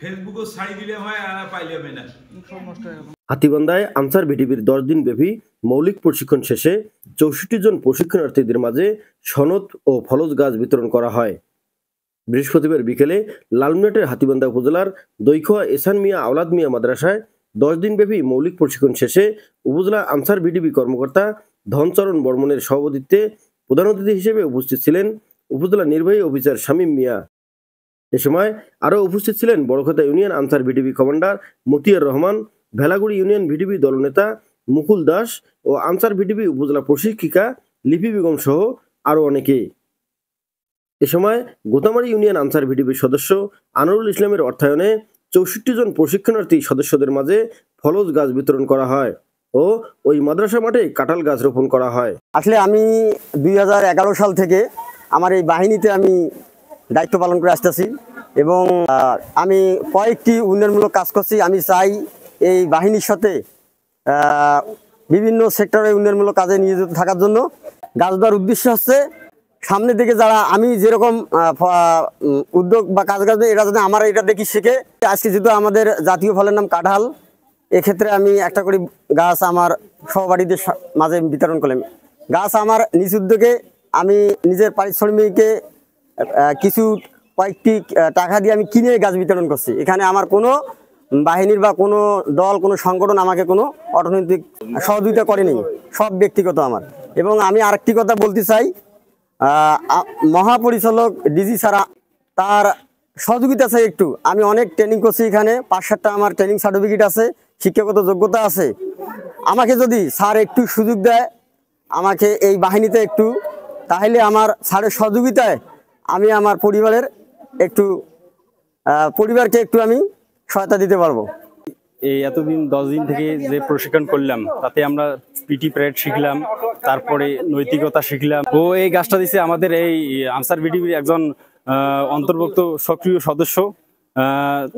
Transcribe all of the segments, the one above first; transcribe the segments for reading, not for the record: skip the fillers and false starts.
ফেসবুকে ছাড়ি দিলে হয় আর পাইলে না। হাতীবান্ধায় আনসার ভিডিপির 10 দিন ব্যাপী মৌলিক প্রশিক্ষণ শেষে 64 জন প্রশিক্ষণার্থীদের মাঝে সনদ ও ফলজ গাছ বিতরণ করা হয়। বৃহস্পতিবার বিকেলে লালমনিরহাটের হাতীবান্ধা উপজেলার দৈখোয়া এহসান মিয়া আওলাদ মিয়া মাদ্রাসায় 10 দিন ব্যাপী মৌলিক প্রশিক্ষণ শেষে উপজেলা আনসার ভিডিপি কর্মকর্তা ধনচরণ বর্মনের সভাপতিত্বে প্রধান অতিথি হিসেবে উপস্থিত ছিলেন উপজেলা নির্বাহী অফিসার শামীম মিয়া। এ সময় আরও উপস্থিত ছিলেন Barakhata union Ansar VDP commander Motiar Rahman, Velaguri union VDP দলনেতা মুকুল দাস ও আনসার ভিডিপি উপজেলা প্রশিক্ষিকা লিপি বেগম সহ আরও অনেকে। এ সময় গোতামারি ইউনিয়ন আনসার ভিডিপির সদস্য আনোয়ারুল ইসলামের অর্থায়নে 64 জন প্রশিক্ষণার্থী সদস্যদের মাঝে ফলজ গাছ বিতরণ করা হয় ও ওই মাদ্রাসা মাঠে কাঁঠাল গাছ রোপণ করা হয়। আসলে আমি 2011 সাল থেকে আমার এই বাহিনীতে আমি দায়িত্ব পালন করে আসতেছি এবং আমি কয়েকটি উন্নয়নমূলক কাজ করছি। আমি চাই এই বাহিনীর সাথে বিভিন্ন সেক্টরে উন্নয়নমূলক কাজে নিয়োজিত থাকার জন্য। গাছ দেওয়ার উদ্দেশ্য হচ্ছে সামনের দিকে যারা আমি যেরকম উদ্যোগ বা কাজ করবে এরা যদি আমার এটা দেখি শেখে। আজকে যেহেতু আমাদের জাতীয় ফলের নাম কাঁঠাল, এক্ষেত্রে আমি একটা করে গাছ আমার সহপাঠীদের মাঝে বিতরণ করলাম। গাছ আমার নিজ উদ্যোগে আমি নিজের পারিশ্রমিকে কিছু কয়েকটি টাকা দিয়ে আমি কিনে গাছ বিতরণ করছি। এখানে আমার কোনো বাহিনীর বা কোনো দল কোনো সংগঠন আমাকে কোনো অর্থনৈতিক সহযোগিতা করেনি, সব ব্যক্তিগত আমার। এবং আমি আরেকটি কথা বলতে চাই, মহাপরিচালক ডিজি ছাড়া তার সহযোগিতা চাই একটু। আমি অনেক ট্রেনিং করছি, এখানে 5-7টা আমার ট্রেনিং সার্টিফিকেট আছে, শিক্ষাগত যোগ্যতা আছে। আমাকে যদি স্যার একটু সুযোগ দেয় আমাকে এই বাহিনীতে একটু, তাহলে আমার স্যারের সহযোগিতায় আমি আমার পরিবারকে একটু আমি সহায়তা দিতে পারবো। এই এতদিন 10 দিন থেকে যে প্রশিক্ষণ করলাম তাতে আমরা পিটি প্যারেড শিখলাম, তারপরে নৈতিকতা শিখলাম। ও এই গাছটা দিছে আমাদের এই আনসার ভিডিপির একজন অন্তর্ভুক্ত সক্রিয় সদস্য,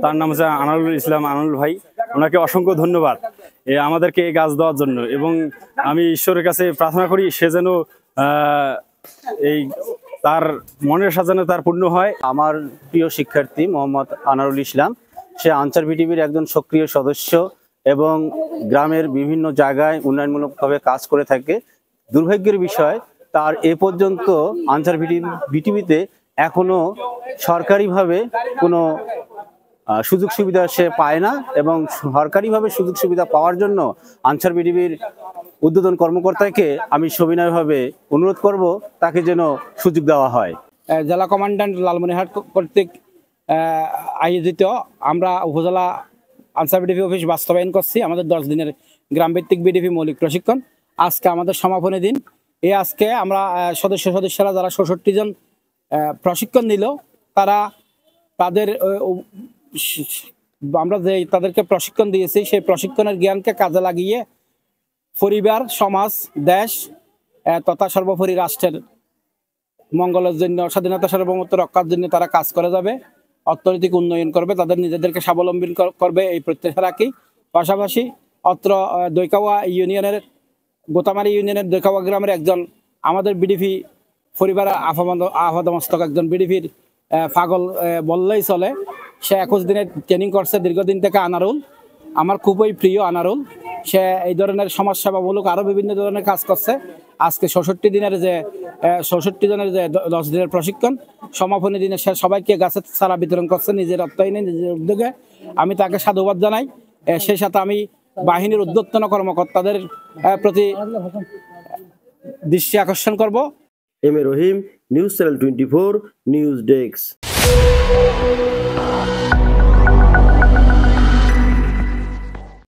তার নাম হচ্ছে আনোয়ারুল ইসলাম, আনোয়ারুল ভাই। ওনাকে অসংখ্য ধন্যবাদ আমাদেরকে এই গাছ দেওয়ার জন্য। এবং আমি ঈশ্বরের কাছে প্রার্থনা করি সে যেন এই তার মনের সাজানো তার পূর্ণ হয়। আমার প্রিয় শিক্ষার্থী মোহাম্মদ আনোয়ারুল ইসলাম, সে আনসার ভিডিপির একজন সক্রিয় সদস্য এবং গ্রামের বিভিন্ন জায়গায় উন্নয়নমূলকভাবে কাজ করে থাকে। দুর্ভাগ্যের বিষয় তার এ পর্যন্ত আনসার ভিডিপিতে এখনো সরকারিভাবে কোনো সুযোগ সুবিধা সে পায় না, এবং সরকারিভাবে সুযোগ সুবিধা পাওয়ার জন্য আনসার ভিডিপির উদ্বোধন কর্মকর্তাকে আমি সবিনয়ভাবে অনুরোধ করব তাকে যেন সুযোগ দেওয়া হয়। জেলা কমান্ড্যান্ট লালমনিরহাট কর্তৃক আয়োজিত আমরা উপজেলা আনসার ভিডিপি অফিস বাস্তবায়ন করছি আমাদের 10 দিনের গ্রামভিত্তিক ভিডিপি মৌলিক প্রশিক্ষণ। আজকে আমাদের সমাপনী দিন। আজকে আমরা সদস্যরা যারা 66 জন প্রশিক্ষণ নিল, আমরা যে তাদেরকে প্রশিক্ষণ দিয়েছি সেই প্রশিক্ষণের জ্ঞানকে কাজে লাগিয়ে পরিবার, সমাজ, দেশ তথা সর্বোপরি রাষ্ট্রের মঙ্গলের জন্য, স্বাধীনতা সার্বভৌমত্ব রক্ষার জন্য তারা কাজ করে যাবে, অর্থনৈতিক উন্নয়ন করবে, তাদের নিজেদেরকে স্বাবলম্বী করবে এই প্রত্যাশা রাখি। পাশাপাশি অত্র দৈখাওয়া ইউনিয়নের, গোতামারি ইউনিয়নের দৈখাওয়া গ্রামের একজন আমাদের ভিডিপি পরিবারের আপাদমস্তক একজন ভিডিপির পাগল বললেই চলে। সে 21 দিনের ট্রেনিং করছে দীর্ঘদিন থেকে। আনারুল আমার খুবই প্রিয়। আনারুল সে এই ধরনের সমাজসেবামূলক আরও বিভিন্ন ধরনের কাজ করছে। আজকে 66 জনের যে 10 দিনের প্রশিক্ষণ সমাপনী দিনে সে সবাইকে গাছের চারা বিতরণ করছে নিজের অর্থায়নে, নিজের উদ্যোগে। আমি তাকে সাধুবাদ জানাই। সেই সাথে আমি বাহিনীর ঊর্ধ্বতন কর্মকর্তাদের প্রতি দৃষ্টি আকর্ষণ করব। M A Rahim, news channel 24, news desk.